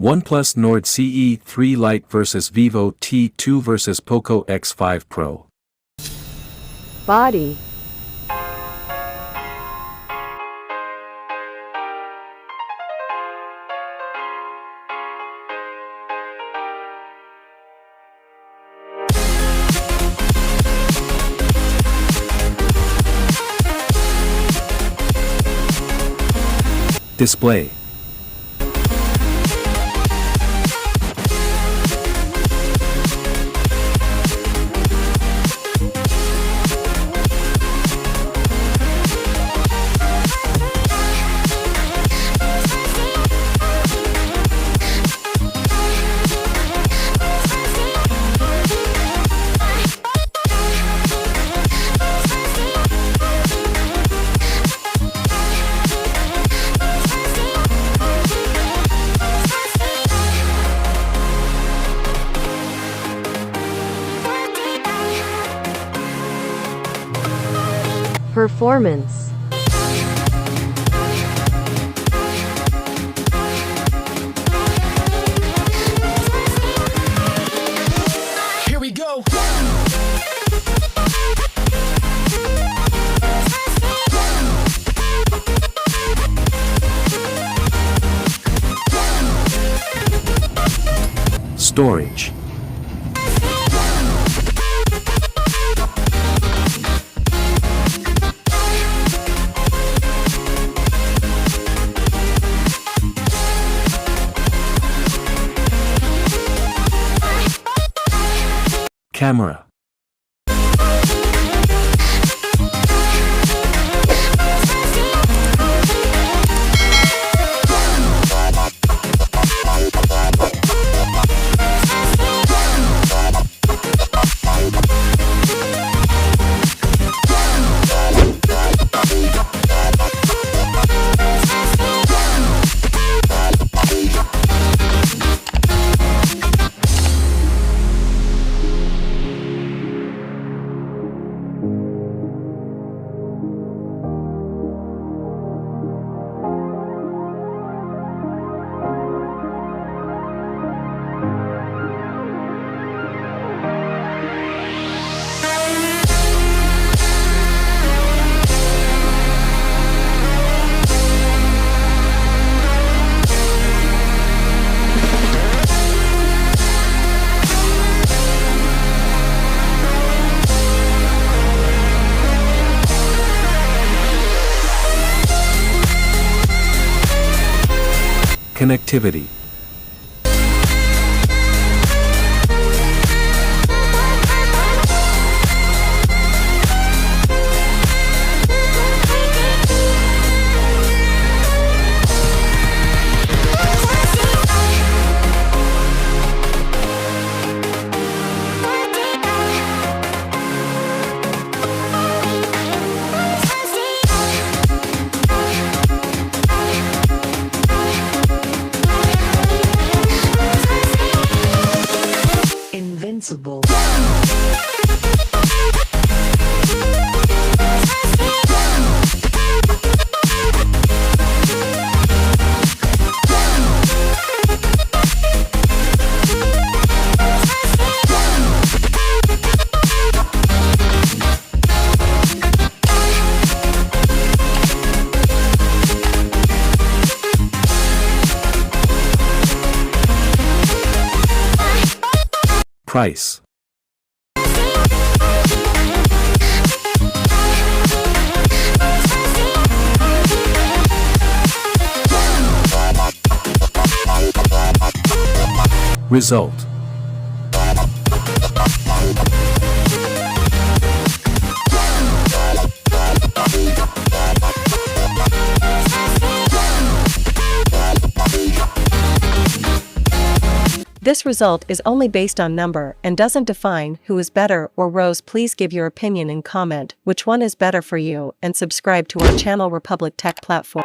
OnePlus Nord CE3 Lite vs Vivo T2 vs Poco X5 Pro. Body. Display. Performance. Here we go. Storage. Camera. Connectivity. Invincible. Price. Result. This result is only based on number and doesn't define who is better or Rose. Please give your opinion and comment which one is better for you and subscribe to our channel Republic Tech Platform.